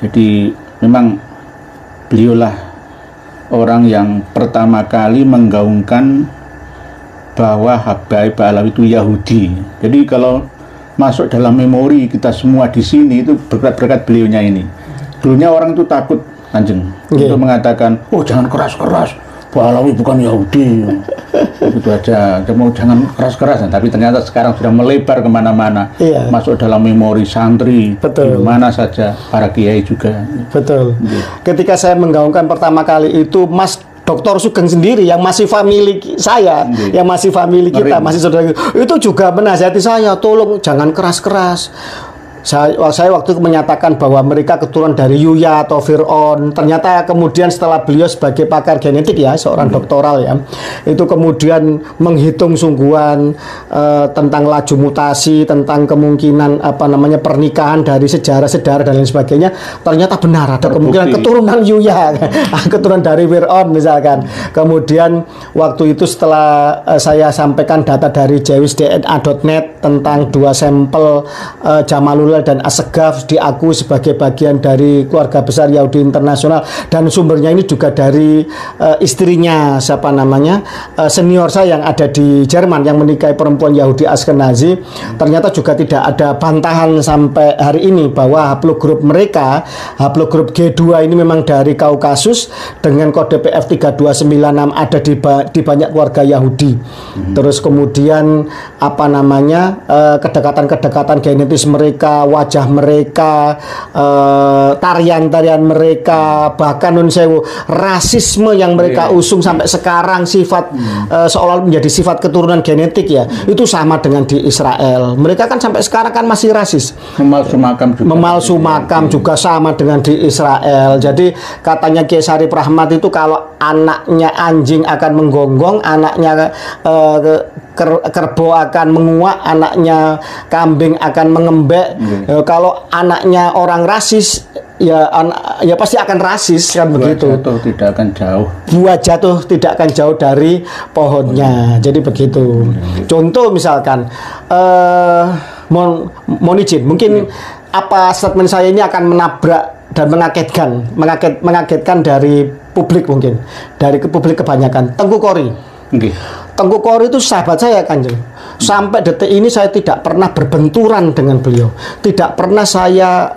Jadi memang beliaulah orang yang pertama kali menggaungkan bahwa Habib Alawi itu Yahudi. Jadi kalau masuk dalam memori kita semua di sini itu berkat beliaunya ini. Dulunya orang itu takut, Kanjeng, untuk mengatakan, oh jangan keras-keras, Pak Alawi bukan Yahudi. Begitu aja, jangan keras-keras. Tapi ternyata sekarang sudah melebar kemana-mana, masuk dalam memori santri, di mana saja, para kiai juga. Betul. Ketika saya menggaungkan pertama kali itu, Mas Dr. Sugeng sendiri yang masih famili saya, yang masih famili kita, masih saudara, itu juga menasihati saya, tolong jangan keras-keras. Saya waktu itu menyatakan bahwa mereka keturunan dari Yuya atau Fir'aun. Ternyata kemudian setelah beliau sebagai pakar genetik ya, seorang doktoral ya, itu kemudian menghitung sungguhan tentang laju mutasi, tentang kemungkinan pernikahan dari sejarah-sejarah dan lain sebagainya. Ternyata benar ada kemungkinan keturunan Yuya, keturunan dari Fir'aun misalkan. Kemudian waktu itu setelah saya sampaikan data dari jewisdna.net tentang 2 sampel Jamalullah dan Assegaf diakui sebagai bagian dari keluarga besar Yahudi internasional, dan sumbernya ini juga dari istrinya senior saya yang ada di Jerman yang menikahi perempuan Yahudi Askenazi. Ternyata juga tidak ada bantahan sampai hari ini bahwa haplogrup mereka, haplogrup G2 ini memang dari Kaukasus dengan kode PF 3296 ada di banyak keluarga Yahudi. Terus kemudian kedekatan-kedekatan genetis mereka, wajah mereka, tarian-tarian mereka, bahkan nun sewu rasisme yang mereka usung sampai sekarang sifat seolah menjadi sifat keturunan genetik ya, itu sama dengan di Israel. Mereka kan sampai sekarang kan masih rasis. Memalsu makam juga sama dengan di Israel. Jadi katanya Kiai Syarif Rahmat itu kalau anaknya anjing akan menggonggong, anaknya kerbau akan menguak, anaknya kambing akan mengembek. Kalau anaknya orang rasis ya pasti akan rasis kan, begitu. Jatuh tidak akan jauh. Buah jatuh tidak akan jauh dari pohonnya. Jadi begitu. Contoh misalkan mohon izin, mungkin apa statement saya ini akan menabrak dan mengagetkan dari publik, mungkin dari publik kebanyakan. Tengku Kori. Tengku Kori itu sahabat saya, Kanjeng. Sampai detik ini saya tidak pernah berbenturan dengan beliau, tidak pernah saya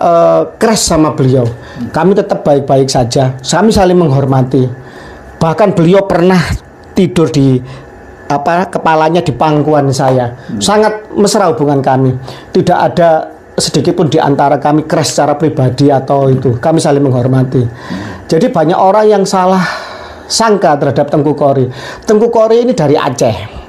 crash sama beliau. Kami tetap baik-baik saja, kami saling menghormati. Bahkan beliau pernah tidur di kepalanya di pangkuan saya. Sangat mesra hubungan kami. Tidak ada sedikit pun di antara kami crash secara pribadi atau itu. Kami saling menghormati. Jadi banyak orang yang salah sangka terhadap Tengku Kori. Tengku Kori ini dari Aceh.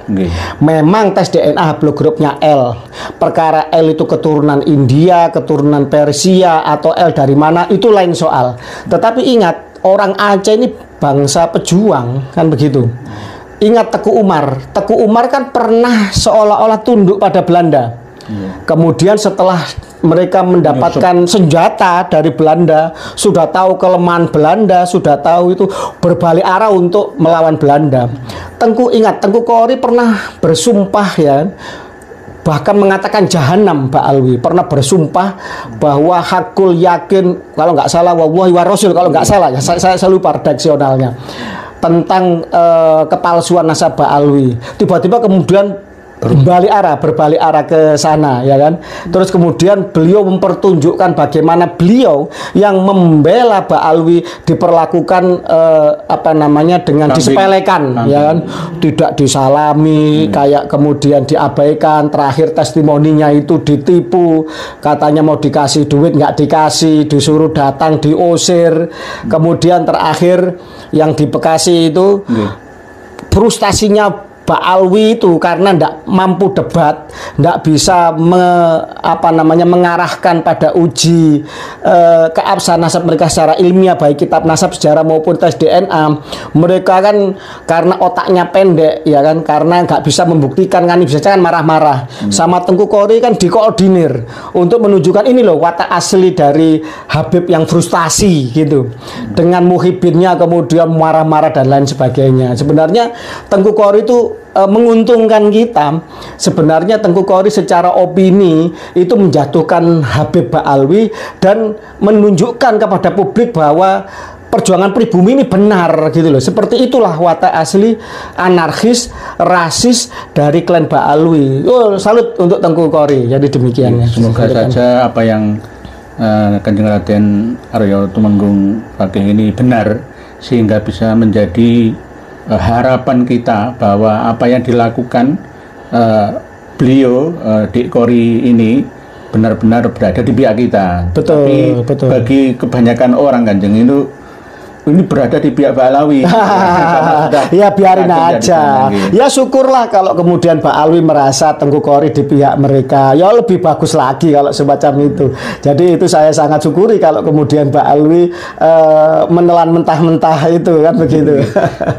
Memang tes DNA haplogrupnya L. Perkara L itu keturunan India, keturunan Persia, atau L dari mana, itu lain soal. Tetapi ingat, orang Aceh ini bangsa pejuang, kan begitu. Ingat Teku Umar. Teku Umar kan pernah seolah-olah tunduk pada Belanda. Kemudian setelah mereka mendapatkan senjata dari Belanda, sudah tahu kelemahan Belanda, sudah tahu itu, berbalik arah untuk melawan Belanda. Ingat, Tengku Kori pernah bersumpah ya, bahkan mengatakan jahanam, Mbak Alwi pernah bersumpah bahwa hakul yakin, kalau nggak salah wallahi wa rasul, kalau nggak salah ya, saya lupa redaksionalnya, tentang kepalsuan nasab Mbak Alwi. Tiba-tiba kemudian berbalik arah ke sana, ya kan. Terus kemudian beliau mempertunjukkan bagaimana beliau yang membela Mbak Alwi diperlakukan dengan disepelekan, ya kan, tidak disalami, kayak kemudian diabaikan. Terakhir testimoninya itu ditipu, katanya mau dikasih duit nggak dikasih, disuruh datang diusir. Kemudian terakhir yang di Bekasi itu frustasinya Mbak Alwi itu karena tidak mampu debat, tidak bisa mengarahkan pada uji keabsahan nasab mereka secara ilmiah, baik kitab nasab sejarah maupun tes DNA. Mereka kan karena otaknya pendek, ya kan, karena nggak bisa membuktikan, kan bisa kan marah-marah. Sama Tengku Kori kan dikoordinir untuk menunjukkan ini loh watak asli dari Habib yang frustasi gitu, dengan muhibinnya kemudian marah-marah dan lain sebagainya. Sebenarnya Tengku Kori itu menguntungkan kita. Sebenarnya Tengku Kori secara opini itu menjatuhkan Habib Ba'alwi dan menunjukkan kepada publik bahwa perjuangan pribumi ini benar gitu loh. Seperti itulah watak asli anarkis, rasis dari klan Ba'alwi. Oh, salut untuk Tengku Kori. Jadi demikian. Semoga saja apa yang Kanjeng Raden Arya Tumenggung Fakih ini benar, sehingga bisa menjadi harapan kita bahwa apa yang dilakukan beliau Dik Kori ini benar-benar berada di pihak kita. Betul, tapi betul. bagi kebanyakan orang Kanjeng itu ini berada di pihak Ba'alwi. Ya biarin aja. Ya syukurlah kalau kemudian Ba'alwi merasa Tengku Kori di pihak mereka. Ya lebih bagus lagi kalau semacam itu. Jadi itu saya sangat syukuri kalau kemudian Ba'alwi menelan mentah-mentah itu kan begitu.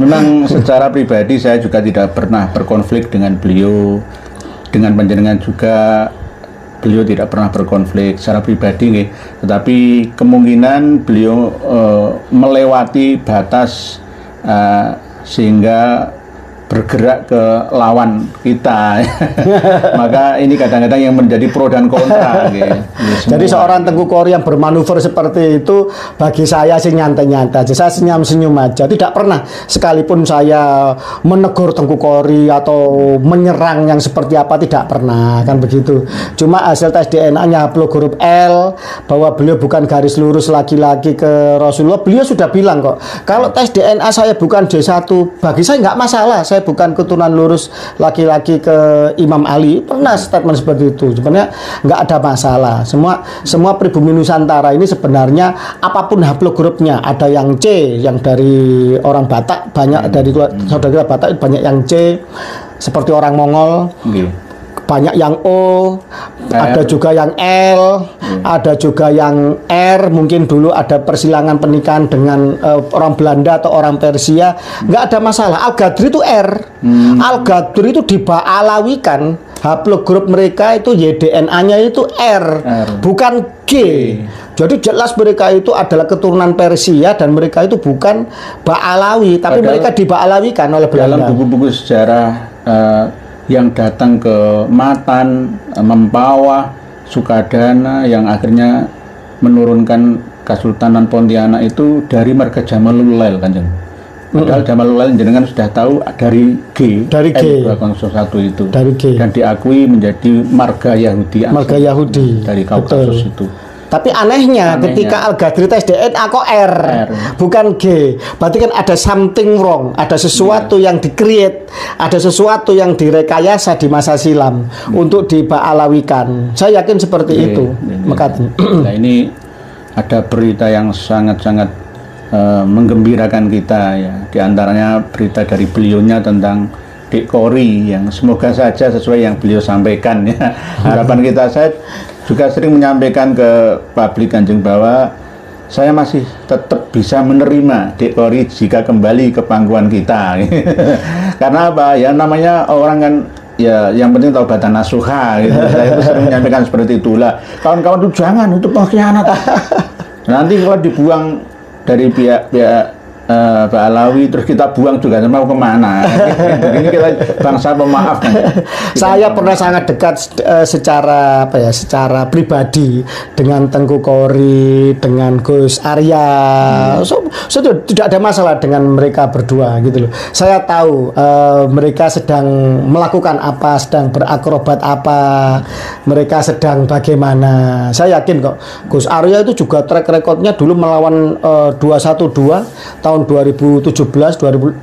Memang secara pribadi saya juga tidak pernah berkonflik dengan beliau, dengan panjenengan juga. Beliau tidak pernah berkonflik secara pribadi nih, tetapi kemungkinan beliau melewati batas sehingga bergerak ke lawan kita. Maka ini kadang-kadang yang menjadi pro dan kontra gitu. Jadi seorang Tengku Kori yang bermanuver seperti itu bagi saya sih nyantai-nyantai aja. Saya senyum-senyum aja. Tidak pernah sekalipun saya menegur Tengku Kori atau menyerang yang seperti apa, tidak pernah kan begitu. Cuma hasil tes DNA-nya haplogrup L bahwa beliau bukan garis lurus laki-laki ke Rasulullah. Beliau sudah bilang kok, kalau tes DNA saya bukan J1, bagi saya nggak masalah. Saya bukan keturunan lurus laki-laki ke Imam Ali. Pernah statement seperti itu. Sebenarnya nggak ada masalah. Semua pribumi Nusantara ini sebenarnya apapun haplogrupnya, ada yang C, yang dari orang Batak, banyak dari saudara Batak banyak yang C, seperti orang Mongol. Banyak yang O, ada juga yang L, ada juga yang R. Mungkin dulu ada persilangan pernikahan dengan orang Belanda atau orang Persia, nggak ada masalah. Al-Ghadri itu R, Al-Ghadri itu diba'alawikan, haplogrup mereka itu YDNA-nya itu R, bukan G. Jadi jelas mereka itu adalah keturunan Persia dan mereka itu bukan Ba'alawi, tapi padahal mereka diba'alawikan oleh Belanda. Dalam buku-buku sejarah yang datang ke Matan, Mempawah, Sukadana, yang akhirnya menurunkan Kesultanan Pontianak itu dari marga Jamalul Lail, Kanjeng. Padahal Jamalul Lail jenengan sudah tahu dari G, dari G. M201 itu, dari G. Dan diakui menjadi marga Yahudi. Marga Yahudi dari Kaukasus itu. Tapi anehnya ketika Al-Ghadri tes DNA kok R, bukan G. Berarti kan ada something wrong, ada sesuatu yang di-create, ada sesuatu yang direkayasa di masa silam untuk diba'alawikan. Saya yakin seperti itu. Nah, ini ada berita yang sangat-sangat menggembirakan kita ya. Di antaranya berita dari beliaunya tentang Dik Kori yang semoga saja sesuai yang beliau sampaikan ya. Harapan kita, saya juga sering menyampaikan ke publik Kanjeng bahwa saya masih tetap bisa menerima Dik Kori jika kembali ke pangkuan kita. Karena apa? Ya namanya orang kan ya yang penting taubatan nasuha gitu. Saya itu sering menyampaikan seperti itulah. Kawan-kawan itu jangan, itu pengkhianat. Nanti kalau dibuang dari pihak Ba'alawi terus kita buang juga mau kemana? Ini kita bangsa pemaaf kan? Saya pernah sangat dekat secara apa ya, secara pribadi dengan Tengku Kori, dengan Gus Arya. Saya tidak ada masalah dengan mereka berdua gitu loh. Saya tahu mereka sedang melakukan apa, sedang berakrobat apa, mereka sedang bagaimana. Saya yakin kok Gus Arya itu juga track recordnya dulu melawan 212 tahun 2017,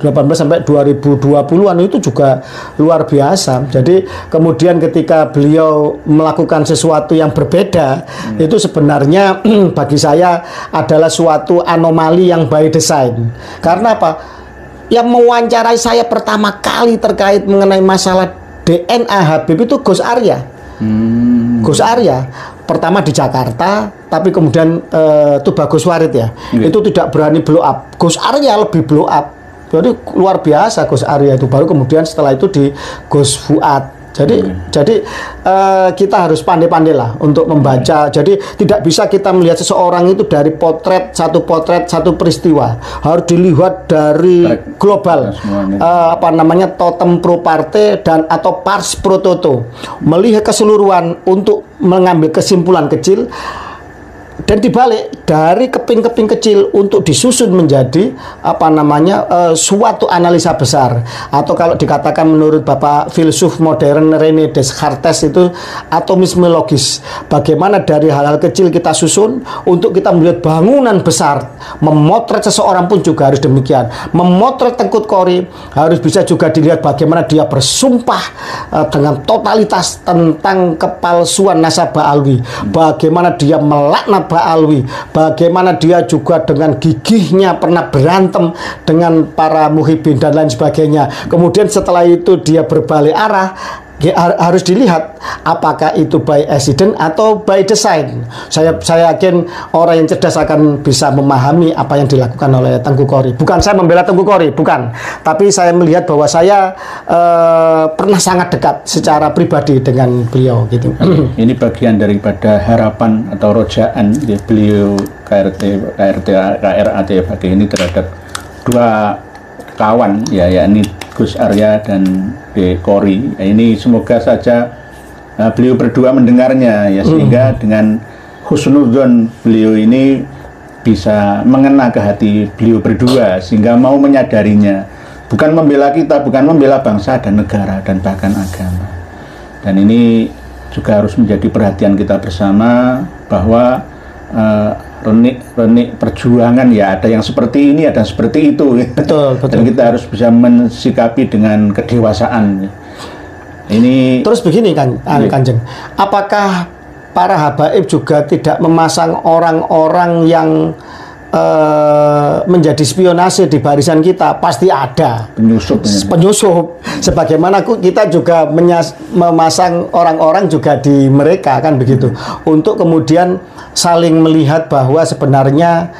2018 sampai 2020-an itu juga luar biasa. Jadi kemudian ketika beliau melakukan sesuatu yang berbeda, itu sebenarnya bagi saya adalah suatu anomali yang by design. Karena apa? Yang mewawancarai saya pertama kali terkait mengenai masalah DNA Habib itu Gus Arya. Gus Arya pertama di Jakarta, tapi kemudian itu Bagus Warid ya, itu tidak berani blow up. Gus Arya lebih blow up, jadi luar biasa Gus Arya itu. Baru kemudian setelah itu di Gus Fuad. Jadi kita harus pandai-pandai lah untuk membaca. Jadi tidak bisa kita melihat seseorang itu dari potret satu peristiwa. Harus dilihat dari global. Totem pro parte dan atau pars pro toto. Melihat keseluruhan untuk mengambil kesimpulan kecil. Dan dibalik dari keping-keping kecil untuk disusun menjadi suatu analisa besar, atau kalau dikatakan menurut Bapak filsuf modern René Descartes itu atomisme logis. Bagaimana dari hal-hal kecil kita susun untuk kita melihat bangunan besar. Memotret seseorang pun juga harus demikian. Memotret Tengku Kori harus bisa juga dilihat bagaimana dia bersumpah dengan totalitas tentang kepalsuan nasabah alwi. Bagaimana dia melaknat Alwi, bagaimana dia juga dengan gigihnya pernah berantem dengan para muhibin dan lain sebagainya. Kemudian setelah itu dia berbalik arah. Harus dilihat apakah itu by accident atau by design. Saya yakin orang yang cerdas akan bisa memahami apa yang dilakukan oleh Tengku Kori. Bukan saya membela Tengku Kori, bukan. Tapi saya melihat bahwa saya pernah sangat dekat secara pribadi dengan beliau gitu. Ini bagian daripada harapan atau rojaan ya, beliau KRATFAG ini terhadap dua kawan ya, yakni Gus Arya dan Kori. Ini semoga saja beliau berdua mendengarnya ya, sehingga dengan husnudzon beliau ini bisa mengena ke hati beliau berdua sehingga mau menyadarinya, bukan membela kita, bukan membela bangsa dan negara dan bahkan agama. Dan ini juga harus menjadi perhatian kita bersama bahwa renik perjuangan ya, ada yang seperti ini, ada yang seperti itu. Betul. Dan kita harus bisa mensikapi dengan kedewasaan. Ini terus begini Kanjeng, apakah para habaib juga tidak memasang orang-orang yang menjadi spionase di barisan kita? Pasti ada penyusup. Sebagaimana kita juga memasang orang-orang juga di mereka, kan begitu, untuk kemudian saling melihat bahwa sebenarnya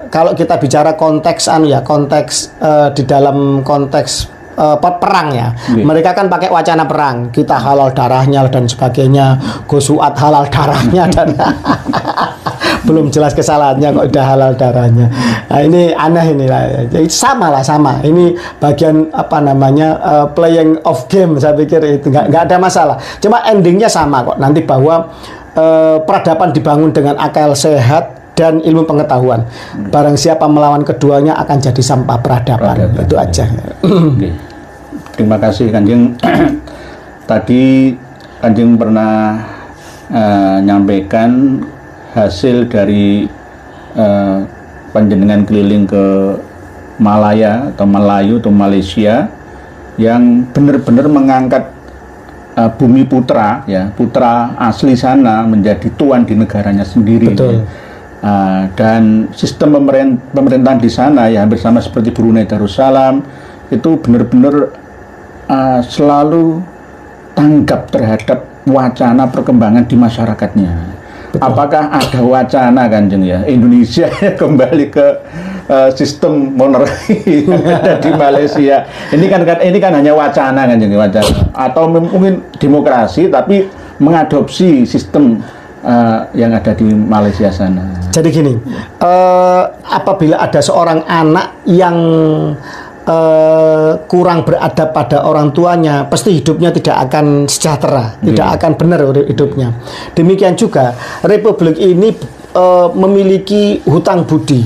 kalau kita bicara konteks di dalam konteks perang ya, mereka kan pakai wacana perang, kita halal darahnya dan sebagainya, Gosuat halal darahnya dan belum jelas kesalahannya kok udah halal darahnya. Nah, ini aneh ini lah. Sama. Ini bagian playing of game, saya pikir itu nggak ada masalah. Cuma endingnya sama kok nanti, bahwa peradaban dibangun dengan akal sehat dan ilmu pengetahuan. Barang siapa melawan keduanya akan jadi sampah peradaban. Itu aja. Okay. Terima kasih Kanjeng. Tadi Kanjeng pernah nyampaikan hasil dari panjenengan keliling ke Malaya atau Melayu atau Malaysia yang benar-benar mengangkat bumi putra ya, putra asli sana menjadi tuan di negaranya sendiri. Betul. Dan sistem pemerintahan di sana ya hampir sama seperti Brunei Darussalam, itu benar-benar selalu tanggap terhadap wacana perkembangan di masyarakatnya. Betul. Apakah ada wacana Kanjeng ya Indonesia kembali ke sistem monarki yang ada di Malaysia? Ini kan hanya wacana Kanjeng, wacana, atau mungkin demokrasi tapi mengadopsi sistem yang ada di Malaysia sana. Jadi gini, apabila ada seorang anak yang kurang beradab pada orang tuanya, pasti hidupnya tidak akan sejahtera, tidak akan benar hidupnya. Demikian juga Republik ini memiliki hutang budi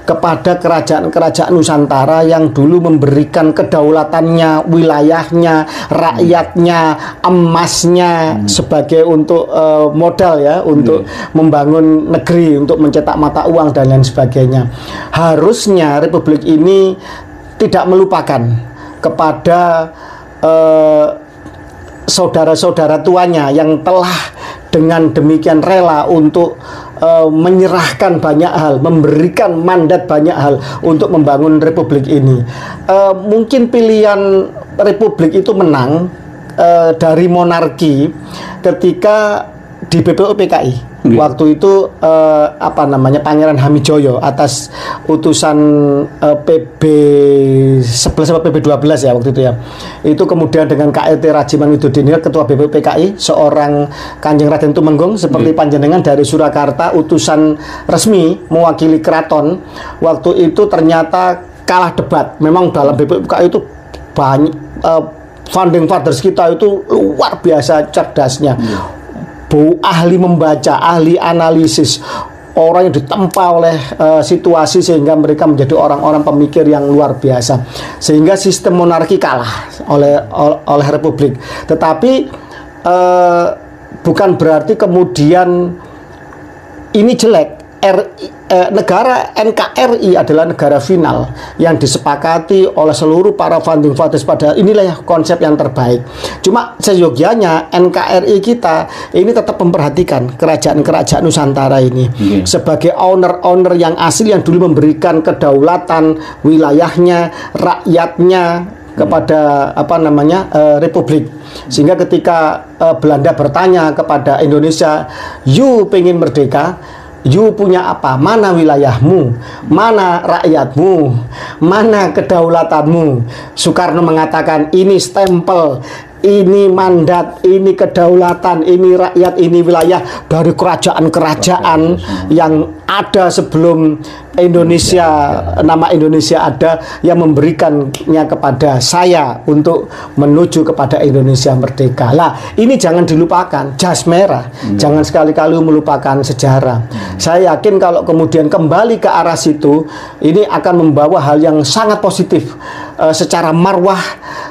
kepada kerajaan-kerajaan Nusantara yang dulu memberikan kedaulatannya, wilayahnya, rakyatnya, emasnya sebagai untuk modal ya, untuk membangun negeri, untuk mencetak mata uang dan lain sebagainya. Harusnya Republik ini tidak melupakan kepada saudara-saudara tuanya yang telah dengan demikian rela untuk menyerahkan banyak hal, memberikan mandat banyak hal untuk membangun Republik ini. Mungkin pilihan Republik itu menang dari monarki ketika di BPUPKI. Waktu itu apa namanya, Pangeran Hamijoyo atas utusan PB 11 atau PB 12 ya waktu itu ya. Itu kemudian dengan KLT Rajiman Widodiningrat, Ketua BPPKI, seorang Kanjeng Raden Tumenggung seperti panjenengan dari Surakarta, utusan resmi mewakili keraton. Waktu itu ternyata kalah debat. Memang dalam BPPKI itu banyak founding fathers kita itu luar biasa cerdasnya. Ahli membaca, ahli analisis, orang yang ditempa oleh situasi sehingga mereka menjadi orang-orang pemikir yang luar biasa. Sehingga sistem monarki kalah oleh republik. Tetapi bukan berarti kemudian ini jelek. Negara NKRI adalah negara final yang disepakati oleh seluruh para founding fathers, pada inilah ya konsep yang terbaik. Cuma seyogianya NKRI kita ini tetap memperhatikan kerajaan-kerajaan Nusantara ini sebagai owner-owner yang asli, yang dulu memberikan kedaulatan wilayahnya, rakyatnya kepada apa namanya republik. Sehingga ketika Belanda bertanya kepada Indonesia, "You pengen merdeka? You punya apa? Mana wilayahmu? Mana rakyatmu? Mana kedaulatanmu?" Soekarno mengatakan, ini stempel, ini mandat, ini kedaulatan, ini rakyat, ini wilayah dari kerajaan-kerajaan yang ada sebelum Indonesia, nama Indonesia ada, yang memberikannya kepada saya untuk menuju kepada Indonesia merdeka. Lah, ini jangan dilupakan, jas merah. Jangan sekali-kali melupakan sejarah. Saya yakin kalau kemudian kembali ke arah situ, ini akan membawa hal yang sangat positif secara marwah,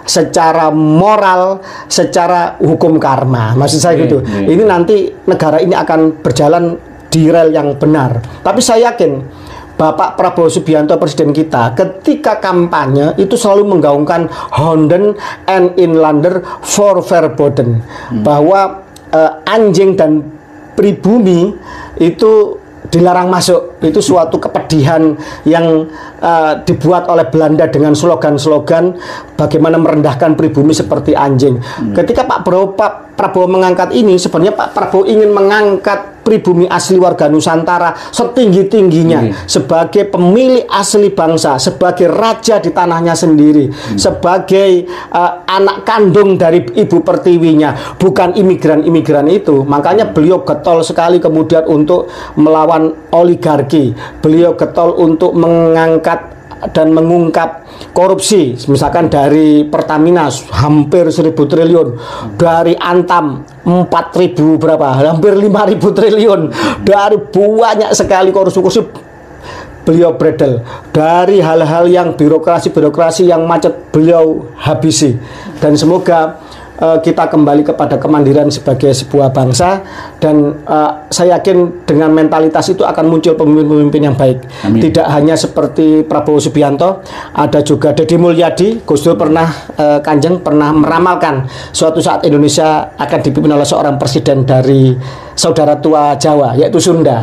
secara moral, secara hukum karma. Maksud saya gitu. Ini nanti negara ini akan berjalan di rel yang benar. Tapi saya yakin Bapak Prabowo Subianto, presiden kita, ketika kampanye itu selalu menggaungkan Honden en Inlander for Verboden, bahwa anjing dan pribumi itu dilarang masuk. Itu suatu kepedihan yang dibuat oleh Belanda dengan slogan-slogan bagaimana merendahkan pribumi seperti anjing. Ketika Pak Prabowo mengangkat ini, sebenarnya Pak Prabowo ingin mengangkat pribumi asli warga Nusantara setinggi-tingginya, sebagai pemilik asli bangsa, sebagai raja di tanahnya sendiri, sebagai anak kandung dari ibu pertiwinya, bukan imigran-imigran itu. Makanya beliau getol sekali kemudian untuk melawan oligarki. Beliau getol untuk mengangkat dan mengungkap korupsi, misalkan dari Pertamina hampir 1.000 triliun, dari Antam 4.000 berapa, hampir 5.000 triliun, dari banyak sekali korupsi beliau bredel. Dari hal-hal yang birokrasi yang macet beliau habisi. Dan semoga kita kembali kepada kemandirian sebagai sebuah bangsa, dan saya yakin dengan mentalitas itu akan muncul pemimpin-pemimpin yang baik. Amin. Tidak hanya seperti Prabowo Subianto, ada juga Deddy Mulyadi. Gus Dur pernah Kanjeng pernah meramalkan suatu saat Indonesia akan dipimpin oleh seorang presiden dari saudara tua Jawa, yaitu Sunda.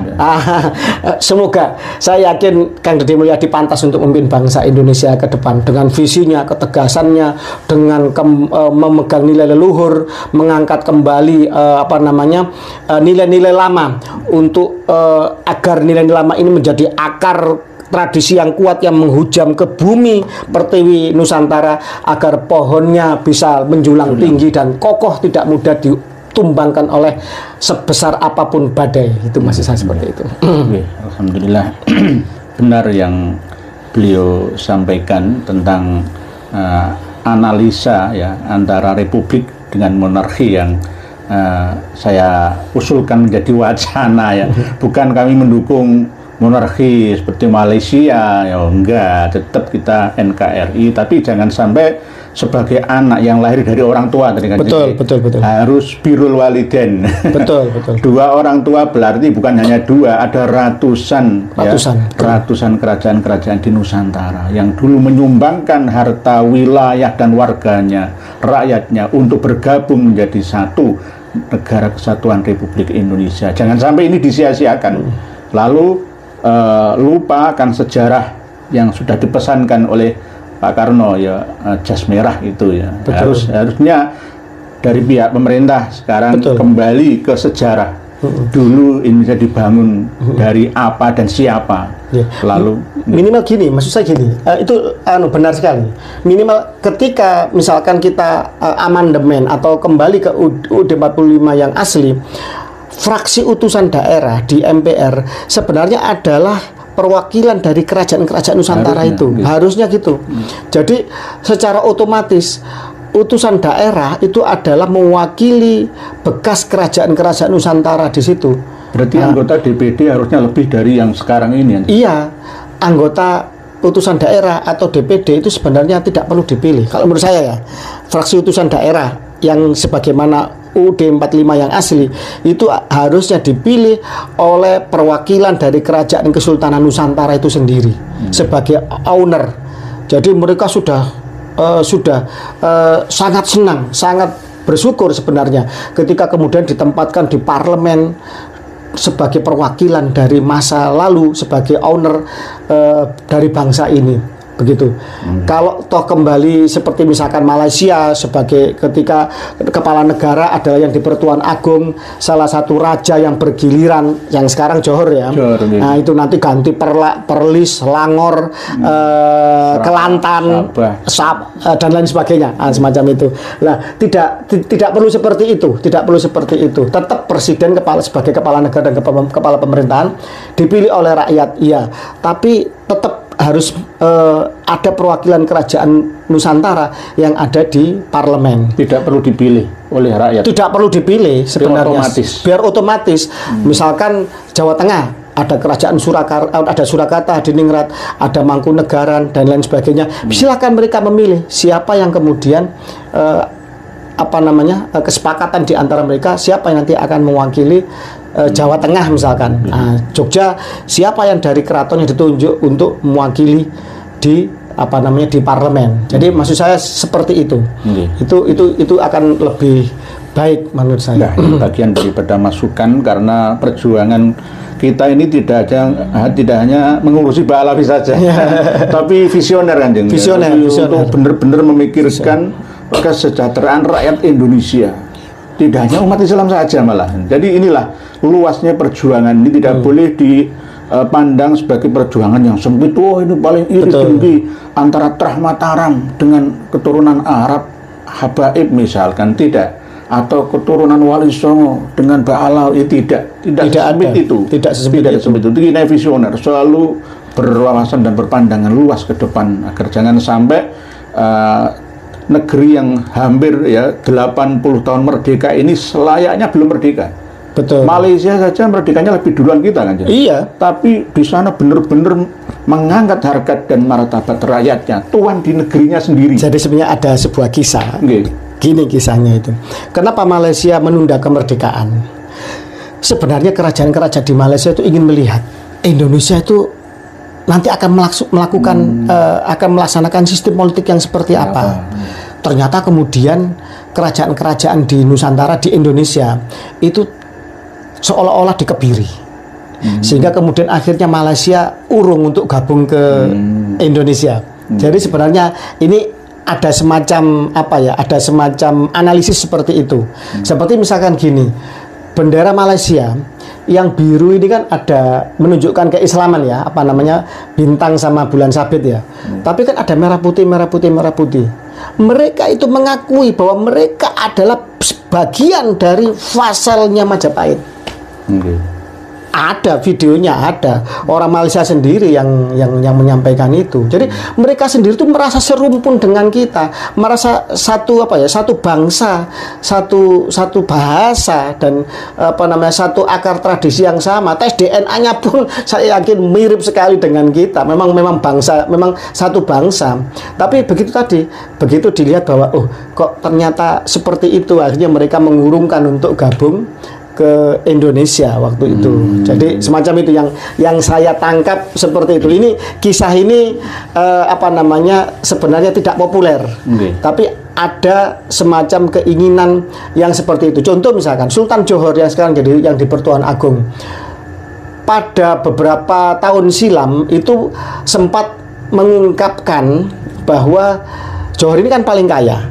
Semoga, saya yakin Kang Deddy Mulyadi pantas untuk memimpin bangsa Indonesia ke depan dengan visinya, ketegasannya, dengan memegang nilai leluhur, mengangkat kembali nilai-nilai lama untuk agar nilai-nilai lama ini menjadi akar tradisi yang kuat yang menghujam ke bumi pertiwi Nusantara, agar pohonnya bisa menjulang tinggi dan kokoh, tidak mudah ditumbangkan oleh sebesar apapun badai. Itu masih saya seperti itu. Alhamdulillah. Benar yang beliau sampaikan tentang analisa ya antara republik dengan monarki yang saya usulkan menjadi wacana ya. Bukan kami mendukung monarki seperti Malaysia ya, enggak, tetap kita NKRI, tapi jangan sampai sebagai anak yang lahir dari orang tua tadi kan. Betul. Harus birrul walidain. Betul. Dua orang tua berarti bukan hanya dua, ada ratusan kerajaan-kerajaan di Nusantara yang dulu menyumbangkan harta, wilayah dan warganya, rakyatnya untuk bergabung menjadi satu negara kesatuan Republik Indonesia. Jangan sampai ini disia-siakan. Lalu lupa akan sejarah yang sudah dipesankan oleh Pak Karno ya, jas merah itu ya. Harusnya dari pihak pemerintah sekarang kembali ke sejarah dulu Indonesia dibangun dari apa dan siapa. Lalu minimal gini, maksud saya gini, itu benar sekali. Minimal ketika misalkan kita amandemen atau kembali ke UUD 45 yang asli, fraksi utusan daerah di MPR sebenarnya adalah perwakilan dari kerajaan-kerajaan Nusantara harusnya gitu. Jadi secara otomatis utusan daerah itu adalah mewakili bekas kerajaan-kerajaan Nusantara di situ. Berarti anggota DPD harusnya lebih dari yang sekarang ini. Iya, anggota utusan daerah atau DPD itu sebenarnya tidak perlu dipilih. Kalau menurut saya ya, fraksi utusan daerah yang sebagaimana UUD 45 yang asli itu harusnya dipilih oleh perwakilan dari kerajaan Kesultanan Nusantara itu sendiri sebagai owner. Jadi mereka sudah sangat senang, sangat bersyukur sebenarnya ketika kemudian ditempatkan di parlemen sebagai perwakilan dari masa lalu, sebagai owner dari bangsa ini. Begitu. Kalau toh kembali seperti misalkan Malaysia sebagai ketika kepala negara adalah yang di Pertuan Agung, salah satu raja yang bergiliran, yang sekarang Johor ya. Nah itu nanti ganti Perlis, Langor, Kelantan, dan lain sebagainya, semacam itu. Nah tidak perlu seperti itu, tidak perlu seperti itu. Tetap presiden sebagai kepala negara dan kepala pemerintahan dipilih oleh rakyat, iya. Tapi tetap harus ada perwakilan kerajaan Nusantara yang ada di parlemen. Tidak perlu dipilih oleh rakyat. Tidak perlu dipilih sebenarnya. Biar otomatis. Misalkan Jawa Tengah ada kerajaan ada Surakarta, Hadiningrat, ada Mangkunegaran dan lain sebagainya. Silakan mereka memilih siapa yang kemudian kesepakatan di antara mereka siapa yang nanti akan mewakili Jawa Tengah misalkan. Jogja siapa yang dari keraton yang ditunjuk untuk mewakili di di parlemen. Jadi maksud saya seperti itu. Itu akan lebih baik menurut saya. Ini bagian daripada masukan karena perjuangan kita ini tidak hanya mengurusi Mbak Alawi saja, tapi visioner kan, visioner untuk benar-benar memikirkan kesejahteraan rakyat Indonesia. Tidak hanya umat Islam saja malah. Jadi inilah luasnya perjuangan ini, tidak boleh dipandang sebagai perjuangan yang sempit. Oh ini paling iri tinggi antara Trah Mataram dengan keturunan Arab Habaib misalkan, tidak. Atau keturunan Wali Songo dengan Mbak Alawi, tidak sempit itu. Tidak sempit itu. Ini visioner, selalu berwawasan dan berpandangan luas ke depan agar jangan sampai negeri yang hampir 80 tahun merdeka ini selayaknya belum merdeka. Betul. Malaysia saja merdekanya lebih duluan kita kan. Iya. Tapi di sana benar-benar mengangkat harkat dan martabat rakyatnya, tuan di negerinya sendiri. Jadi sebenarnya ada sebuah kisah. Gini kisahnya itu. Kenapa Malaysia menunda kemerdekaan? Sebenarnya kerajaan-kerajaan di Malaysia itu ingin melihat Indonesia itu nanti akan akan melaksanakan sistem politik yang seperti apa. Ternyata kemudian kerajaan-kerajaan di Nusantara di Indonesia itu seolah-olah dikebiri. Sehingga kemudian akhirnya Malaysia urung untuk gabung ke Indonesia. Jadi sebenarnya ini ada semacam ada semacam analisis seperti itu. Seperti misalkan gini, bendera Malaysia yang biru ini kan ada menunjukkan keislaman ya, bintang sama bulan sabit ya. Tapi kan ada merah putih. Mereka itu mengakui bahwa mereka adalah bagian dari vasalnya Majapahit. Ada videonya, ada orang Malaysia sendiri yang menyampaikan itu. Jadi mereka sendiri itu merasa serumpun dengan kita, merasa satu bangsa, satu bahasa dan satu akar tradisi yang sama. Tes DNA-nya pun saya yakin mirip sekali dengan kita. Memang bangsa, memang satu bangsa. Tapi begitu dilihat bahwa kok ternyata seperti itu, akhirnya mereka mengurungkan untuk gabung ke Indonesia waktu itu. Jadi semacam itu yang saya tangkap seperti itu. Ini kisah ini sebenarnya tidak populer. Tapi ada semacam keinginan yang seperti itu. Contoh misalkan Sultan Johor yang sekarang jadi yang di Pertuan Agung. Pada beberapa tahun silam itu sempat mengungkapkan bahwa Johor ini kan paling kaya.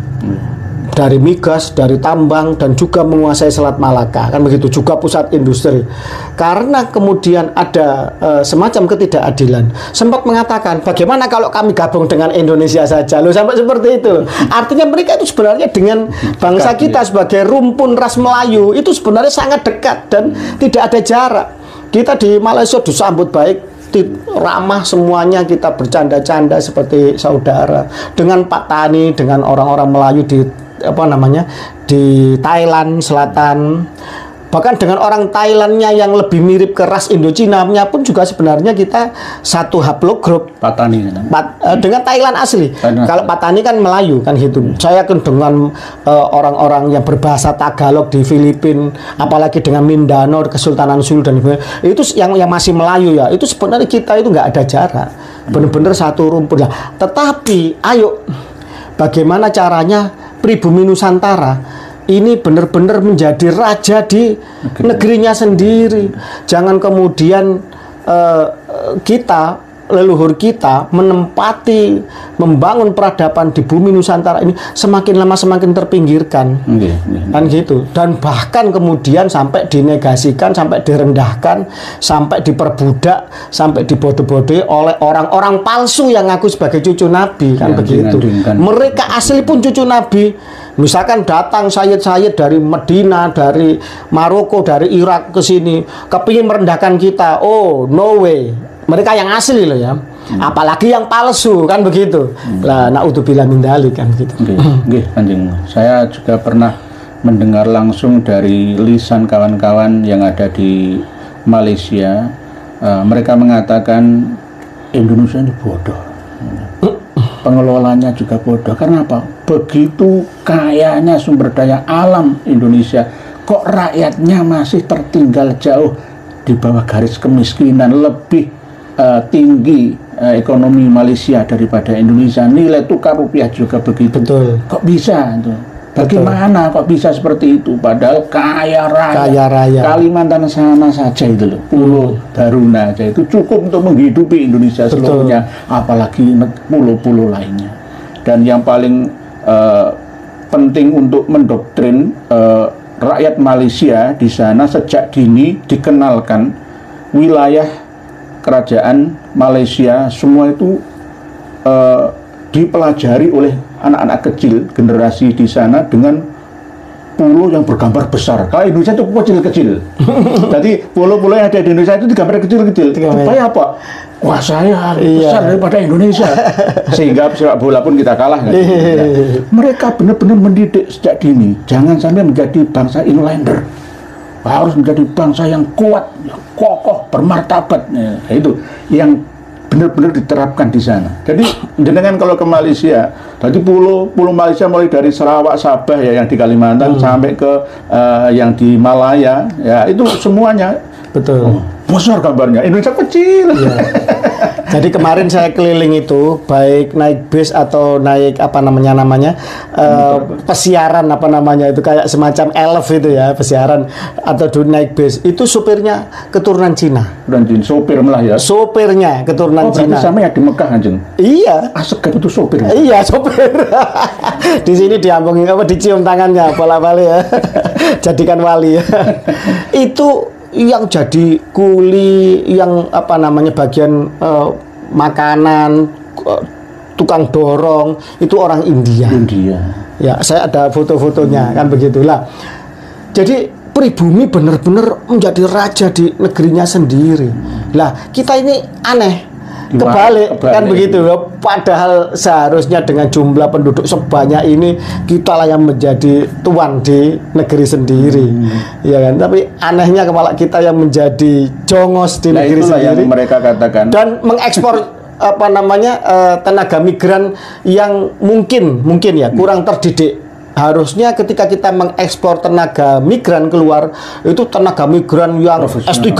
dari migas, dari tambang, dan juga menguasai Selat Malaka, kan begitu, juga pusat industri. Karena kemudian ada semacam ketidakadilan, sempat mengatakan bagaimana kalau kami gabung dengan Indonesia saja, loh, sampai seperti itu. Artinya mereka itu sebenarnya dengan bangsa kita sebagai rumpun ras Melayu itu sebenarnya sangat dekat dan tidak ada jarak. Kita di Malaysia disambut baik, ramah semuanya, kita bercanda-canda seperti saudara. Dengan Pak Tani, dengan orang-orang Melayu di di Thailand Selatan, bahkan dengan orang Thailandnya yang lebih mirip ke ras Indochina-nya pun juga sebenarnya kita satu haplogroup. Pak Tani dengan Thailand asli. Kalau Pak Tani kan Melayu kan gitu. Saya kan dengan orang-orang yang berbahasa Tagalog di Filipina, apalagi dengan Mindanao, Kesultanan Sulu dan itu yang masih Melayu ya. Itu sebenarnya kita itu nggak ada jarak. Benar-benar satu rumpun lah. Tetapi ayo, bagaimana caranya pribumi Nusantara ini benar-benar menjadi raja di negerinya sendiri. Jangan kemudian leluhur kita menempati, membangun peradaban di bumi Nusantara ini semakin lama semakin terpinggirkan, kan gitu. Dan bahkan kemudian sampai dinegasikan, sampai direndahkan, sampai diperbudak, sampai dibodoh-bodohi oleh orang-orang palsu yang ngaku sebagai cucu Nabi, kan begitu. Mereka asli pun cucu Nabi. Misalkan datang Sayyid-Sayyid dari Medina, dari Maroko, dari Irak ke sini, kepingin merendahkan kita. Oh, no way. Mereka yang asli loh ya. Apalagi yang palsu, kan begitu. Lah, naudzubillah min dzalik, kan gitu. Nggih, Kanjeng. Saya juga pernah mendengar langsung dari lisan kawan-kawan yang ada di Malaysia. Mereka mengatakan Indonesia ini bodoh. Pengelolanya juga bodoh. Karena apa? Begitu kayanya sumber daya alam Indonesia, kok rakyatnya masih tertinggal jauh di bawah garis kemiskinan. Lebih tinggi ekonomi Malaysia daripada Indonesia. Nilai tukar rupiah juga begitu. Betul. Kok bisa itu? Bagaimana kok bisa seperti itu? Padahal kaya raya. Kalimantan sana saja itu loh, Pulau Daruna aja itu cukup untuk menghidupi Indonesia seluruhnya, apalagi pulau-pulau lainnya. Dan yang paling penting untuk mendoktrin rakyat Malaysia di sana sejak dini dikenalkan wilayah kerajaan Malaysia semua itu dipelajari oleh anak-anak kecil generasi di sana dengan pulau yang bergambar besar. Kalau Indonesia itu kecil-kecil. Jadi pulau-pulau yang ada di Indonesia itu digambar kecil-kecil. Supaya apa? Wah, saya besar daripada Indonesia. Sehingga sepak bola pun kita kalah. Kan? Mereka benar-benar mendidik sejak dini. Jangan sampai menjadi bangsa inlander. Harus menjadi bangsa yang kuat, yang kokoh, bermartabat. Nah, itu yang benar-benar diterapkan di sana. Jadi dengan kalau ke Malaysia, tadi pulau Malaysia mulai dari Sarawak, Sabah ya yang di Kalimantan sampai ke yang di Malaya, ya itu semuanya betul. Besar gambarnya. Indonesia kecil. Ya. Jadi kemarin saya keliling itu baik naik bis atau naik pesiaran itu kayak semacam elf itu ya, pesiaran atau naik bis. Itu supirnya keturunan Cina. Sopir malah ya. Sopirnya keturunan Cina. Sama ya di Mekah Kanjeng. Iya. Asegaf itu sopir. Iya, sopir. Di sini diambungin dicium tangannya bola-balik ya. Jadikan wali ya. Itu yang jadi kuli, yang bagian makanan, tukang dorong itu orang India. Ya, saya ada foto-fotonya kan begitulah. Jadi pribumi benar-benar menjadi raja di negerinya sendiri. Lah, kita ini aneh. Kebalik kan begitu loh. Padahal seharusnya dengan jumlah penduduk sebanyak ini kita lah yang menjadi tuan di negeri sendiri, ya kan. Tapi anehnya malah kita yang menjadi jongos di negeri sendiri. Yang mereka katakan. Dan mengekspor tenaga migran yang mungkin ya kurang terdidik. Harusnya ketika kita mengekspor tenaga migran keluar, itu tenaga migran yang S3,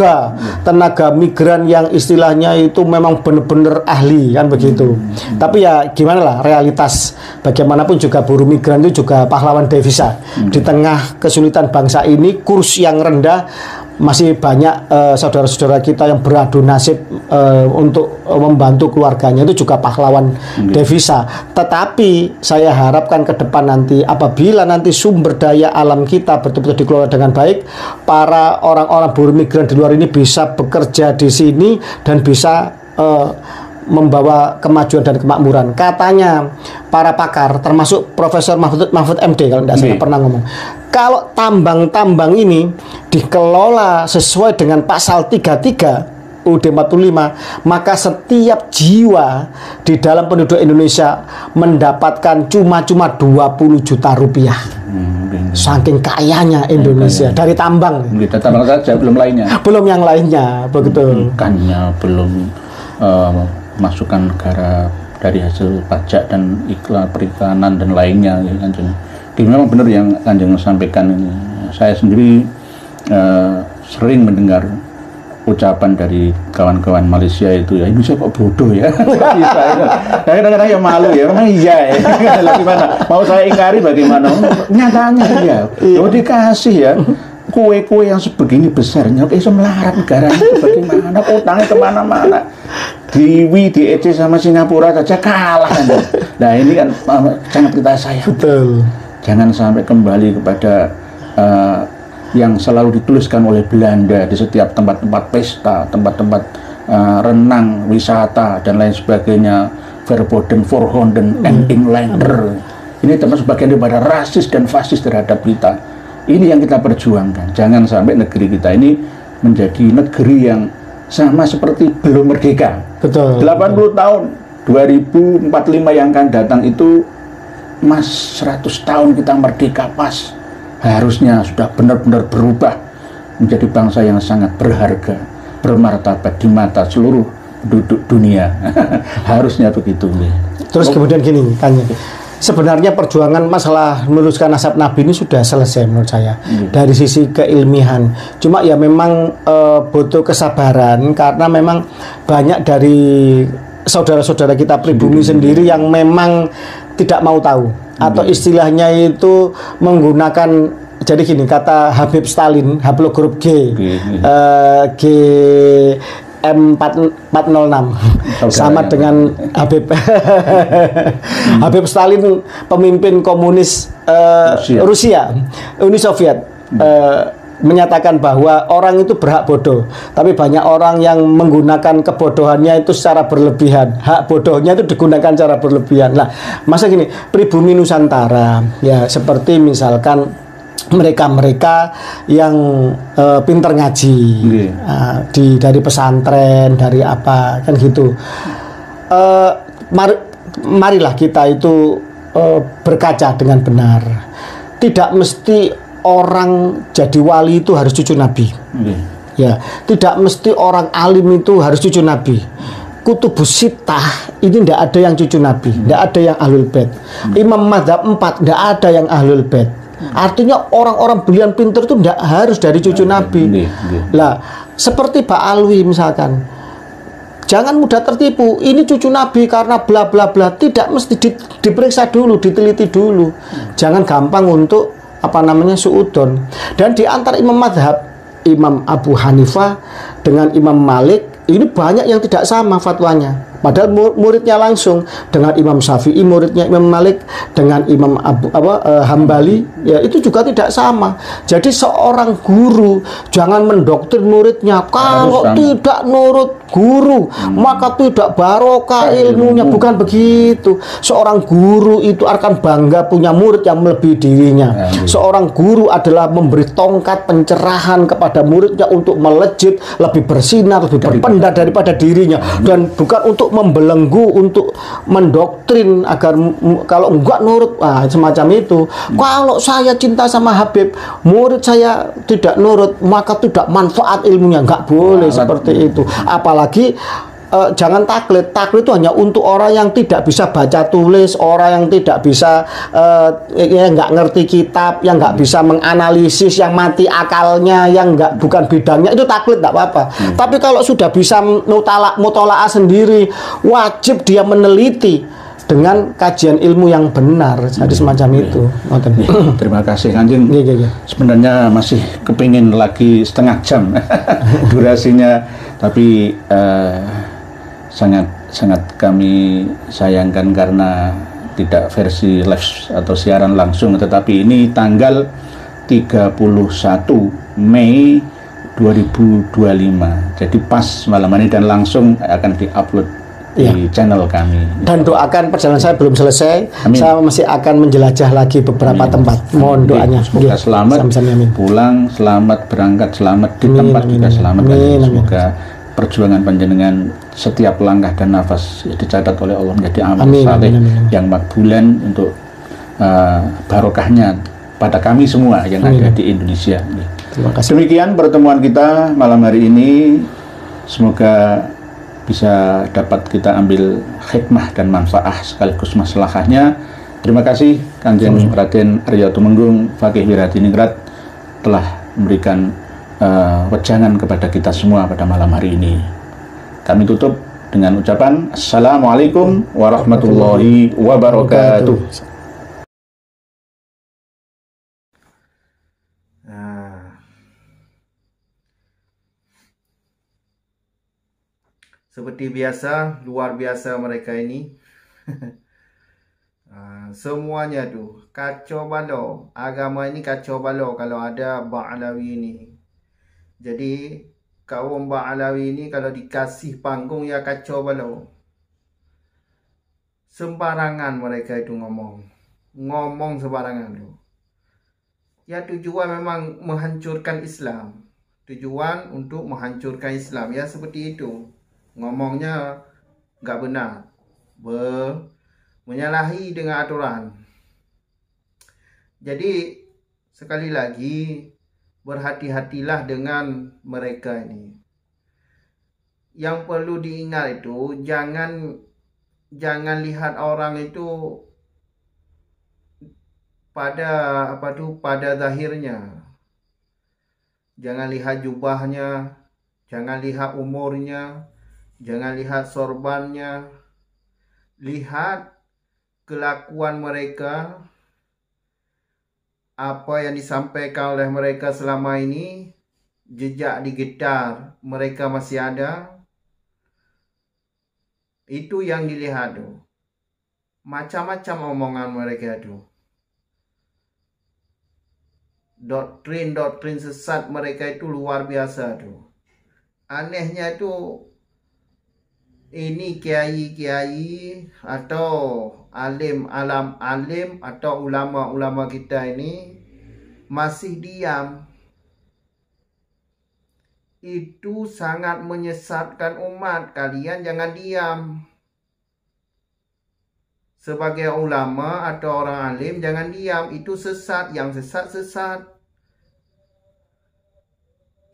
tenaga migran yang istilahnya itu memang benar-benar ahli, kan begitu. Tapi ya gimana lah, realitas bagaimanapun juga buruh migran itu juga pahlawan devisa. Di tengah kesulitan bangsa ini, kurs yang rendah, masih banyak saudara-saudara kita yang beradu nasib untuk membantu keluarganya, itu juga pahlawan devisa. Tetapi saya harapkan ke depan nanti, apabila nanti sumber daya alam kita betul-betul dikelola dengan baik, para orang-orang buruh migran di luar ini bisa bekerja di sini dan bisa membawa kemajuan dan kemakmuran. Katanya para pakar, termasuk Profesor Mahfud MD, kalau tidak salah pernah ngomong, kalau tambang-tambang ini dikelola sesuai dengan pasal 33 UUD 45, maka setiap jiwa di dalam penduduk Indonesia mendapatkan cuma 20 juta rupiah. Saking kayanya Indonesia dari tambang. Tambang saja, belum lainnya. Belum yang lainnya, begitu. Ikannya belum, masukan negara dari hasil pajak dan iklan perikanan dan lainnya, ya, Kanjeng. Jadi memang benar yang Kanjeng sampaikan ini. Saya sendiri sering mendengar ucapan dari kawan-kawan Malaysia itu, ya Indonesia kok bodoh ya. Kadang-kadang ya malu ya, memang iya ya. Gimana? Mau saya ingkari bagaimana? Nyatanya ya, dikasih ya. Kue-kue yang sebegini besarnya, bisa melarat negara itu bagaimana? Utangnya kemana-mana. Diwi, diece sama Singapura saja kalah. Nah ini kan sangat kita sayang. Betul. Jangan sampai kembali kepada yang selalu dituliskan oleh Belanda di setiap tempat-tempat pesta, tempat-tempat renang, wisata dan lain sebagainya. Verboden, Voorhonden, en Inlander. Ini termasuk bagian daripada rasis dan fasis terhadap kita. Ini yang kita perjuangkan. Jangan sampai negeri kita ini menjadi negeri yang sama seperti belum merdeka. Betul. 80 tahun, 2045 yang akan datang itu, Mas, 100 tahun kita merdeka pas. Harusnya sudah benar-benar berubah menjadi bangsa yang sangat berharga, bermartabat di mata seluruh penduduk dunia. Harusnya begitu. Terus kemudian gini, Kang, sebenarnya perjuangan masalah meluruskan nasab Nabi ini sudah selesai menurut saya dari sisi keilmihan. Cuma ya memang butuh kesabaran, karena memang banyak dari saudara-saudara kita pribumi sendiri yang memang tidak mau tahu, atau istilahnya itu menggunakan, jadi gini, kata Habib Stalin, haplogrup G, G M406 sama dengan Habib Habib Stalin, pemimpin komunis Rusia, Uni Soviet, menyatakan bahwa orang itu berhak bodoh, tapi banyak orang yang menggunakan kebodohannya itu secara berlebihan. Hak bodohnya itu digunakan secara berlebihan. Nah, masa gini, pribumi Nusantara ya, seperti misalkan mereka-mereka yang pinter ngaji, dari pesantren, dari apa kan gitu. Marilah kita itu berkaca dengan benar. Tidak mesti orang jadi wali itu harus cucu Nabi. Ya, tidak mesti orang alim itu harus cucu Nabi. Kutubus Sittah ini tidak ada yang cucu Nabi, tidak ada yang ahlul bait. Imam Madzhab 4 tidak ada yang ahlul bait. Artinya orang-orang brilian pinter itu tidak harus dari cucu Nabi. Lah, seperti Pak Alwi misalkan, jangan mudah tertipu. Ini cucu Nabi karena bla bla bla. Tidak mesti diperiksa dulu, diteliti dulu. Jangan gampang untuk suudon. Dan di antara imam madhab, Imam Abu Hanifah dengan Imam Malik, ini banyak yang tidak sama fatwanya. Padahal muridnya langsung dengan Imam Syafi'i, muridnya Imam Malik dengan Imam Hambali, ya itu juga tidak sama. Jadi seorang guru jangan mendoktrin muridnya. Kalau tidak nurut guru, maka tidak barokah ilmunya. Bukan begitu. Seorang guru itu akan bangga punya murid yang melebihi dirinya. Seorang guru adalah memberi tongkat pencerahan kepada muridnya untuk melejit, lebih bersinar, lebih berpendar daripada dirinya, dan bukan untuk membelenggu, untuk mendoktrin agar kalau enggak nurut, semacam itu. Kalau saya cinta sama Habib, murid saya tidak nurut, maka tidak manfaat ilmunya. Enggak boleh seperti itu. Apalagi jangan taklid. Taklid itu hanya untuk orang yang tidak bisa baca tulis, orang yang tidak bisa yang nggak ngerti kitab, yang nggak bisa menganalisis, yang mati akalnya, yang bukan bidangnya, itu taklid, nggak apa-apa. Tapi kalau sudah bisa mutola'ah sendiri, wajib dia meneliti dengan kajian ilmu yang benar, jadi semacam itu. Terima kasih Kanjeng. Sebenarnya masih kepingin lagi setengah jam durasinya, tapi sangat kami sayangkan karena tidak versi live atau siaran langsung, tetapi ini tanggal 31 Mei 2025. Jadi pas malam ini dan langsung akan diupload di channel kami. Dan doakan perjalanan saya belum selesai. Amin. Saya masih akan menjelajah lagi beberapa tempat. Mohon doanya. Semoga selamat pulang, selamat berangkat, selamat di tempat juga selamat. Semoga perjuangan panjenengan setiap langkah dan nafas dicatat oleh Allah menjadi amal saleh yang makbulan untuk barokahnya pada kami semua yang ada di Indonesia. Terima kasih. Demikian pertemuan kita malam hari ini. Semoga bisa dapat kita ambil hikmah dan manfaat sekaligus maslahahnya. Terima kasih Kanjeng Raden Arya Tumenggung Fakih Wiradiningrat telah memberikan wejangan kepada kita semua pada malam hari ini. Kami tutup dengan ucapan Assalamualaikum warahmatullahi wabarakatuh. Seperti biasa, luar biasa mereka ini. Semuanya tuh kacau balau. Agama ini kacau balau kalau ada Ba'alawi ini. Jadi kaum Ba'alawi ini kalau dikasih panggung ya kacau balau. Sembarangan mereka itu ngomong sembarangan tuh. Ya tujuan memang menghancurkan Islam. Tujuan untuk menghancurkan Islam ya seperti itu. Ngomongnya nggak benar, menyalahi dengan aturan. Jadi sekali lagi berhati-hatilah dengan mereka ini. Yang perlu diingat itu jangan lihat orang itu pada zahirnya. Jangan lihat jubahnya, jangan lihat umurnya. Jangan lihat sorbannya, lihat kelakuan mereka, apa yang disampaikan oleh mereka selama ini, jejak digital mereka masih ada. Itu yang dilihat tuh. Macam-macam omongan mereka tuh. Doktrin sesat mereka itu luar biasa tuh. Anehnya tuh ini kiai-kiai atau alim atau ulama-ulama kita ini masih diam. Itu sangat menyesatkan umat. Kalian jangan diam. Sebagai ulama atau orang alim jangan diam. Itu sesat. Yang sesat.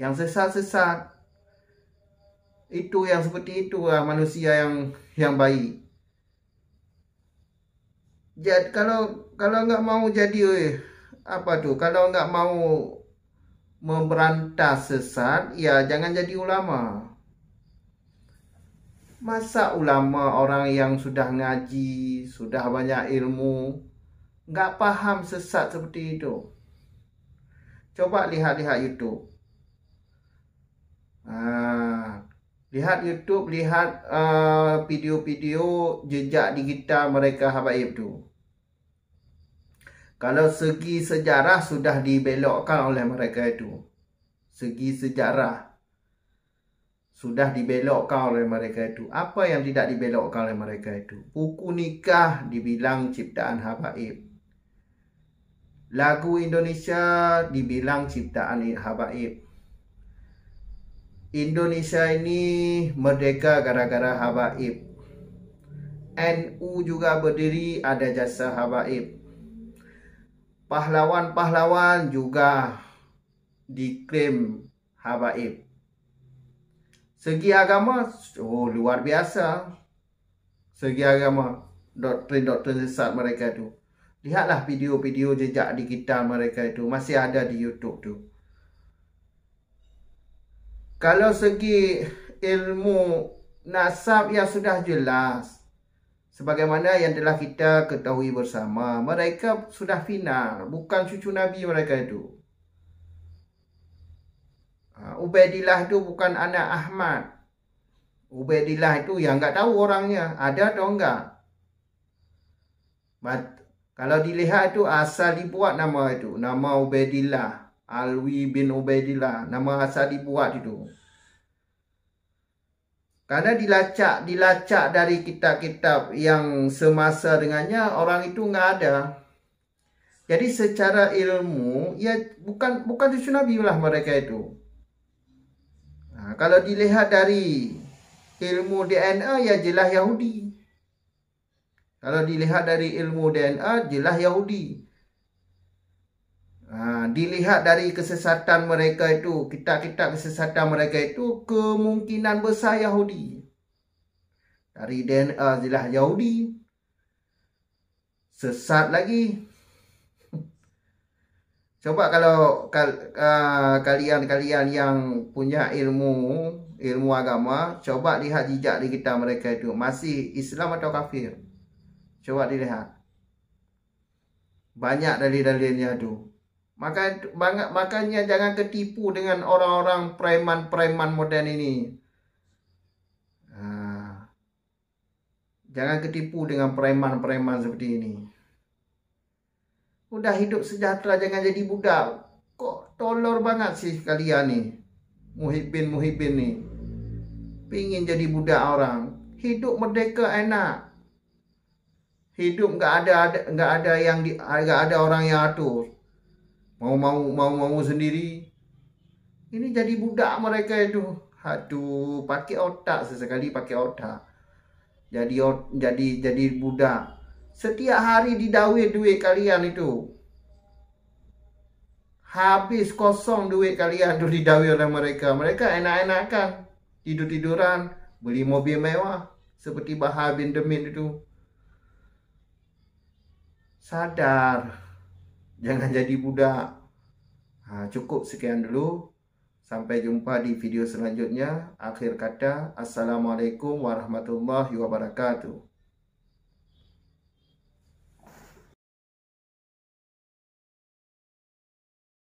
Yang sesat. Itu yang seperti itu manusia yang baik. Jadi kalau nggak mau jadi kalau nggak mau memberantas sesat, ya jangan jadi ulama. Masa ulama orang yang sudah ngaji, sudah banyak ilmu, nggak paham sesat seperti itu? Coba lihat YouTube. Lihat YouTube, lihat video-video jejak digital mereka habaib tu. Kalau segi sejarah sudah dibelokkan oleh mereka itu. Segi sejarah sudah dibelokkan oleh mereka itu. Apa yang tidak dibelokkan oleh mereka itu? Buku nikah dibilang ciptaan habaib. Lagu Indonesia dibilang ciptaan habaib. Indonesia ini merdeka gara-gara habaib. NU juga berdiri ada jasa habaib. Pahlawan-pahlawan juga diklaim habaib. Segi agama, luar biasa. Segi agama, doktrin-doktrin sesat mereka itu. Lihatlah video-video jejak digital mereka itu. Masih ada di YouTube tu. Kalau segi ilmu nasab ya sudah jelas. Sebagaimana yang telah kita ketahui bersama, mereka sudah final, bukan cucu Nabi mereka itu. Ubaidillah itu bukan anak Ahmad. Ubaidillah itu yang nggak tahu orangnya, ada atau enggak. Kalau dilihat itu asal dibuat nama itu, nama Ubaidillah, Alwi bin Ubaidillah, nama asal dibuat itu. Karena dilacak dari kitab-kitab yang semasa dengannya, orang itu nggak ada. Jadi secara ilmu, ya bukan cucu Nabi lah mereka itu. Nah, kalau dilihat dari ilmu DNA, ya jelas Yahudi. Kalau dilihat dari ilmu DNA, jelas Yahudi. Dilihat dari kesesatan mereka itu, kitab-kitab kesesatan mereka itu, kemungkinan besar Yahudi. Dari DNA jelas Yahudi. Sesat lagi. Coba kalau kalian yang punya ilmu agama, coba lihat jejak di kitab mereka itu, masih Islam atau kafir. Coba dilihat. Banyak dalil-dalilnya itu. Makanya jangan ketipu dengan orang-orang preman-preman modern ini. Jangan ketipu dengan preman-preman seperti ini. Udah hidup sejahtera, jangan jadi budak. Kok tolor banget sih kalian nih, muhibin nih. Pingin jadi budak orang. Hidup merdeka enak. Hidup nggak ada orang yang atur. Mau sendiri. Ini jadi budak mereka itu. Aduh, pakai otak sesekali, pakai otak. Jadi budak. Setiap hari didawai duit kalian itu. Habis kosong duit kalian itu didawai oleh mereka. Mereka enak-enakan, tidur-tiduran, beli mobil mewah seperti Bahar bin Demin itu. Sadar. Jangan jadi budak. Cukup sekian dulu. Sampai jumpa di video selanjutnya. Akhir kata, Assalamualaikum warahmatullahi wabarakatuh.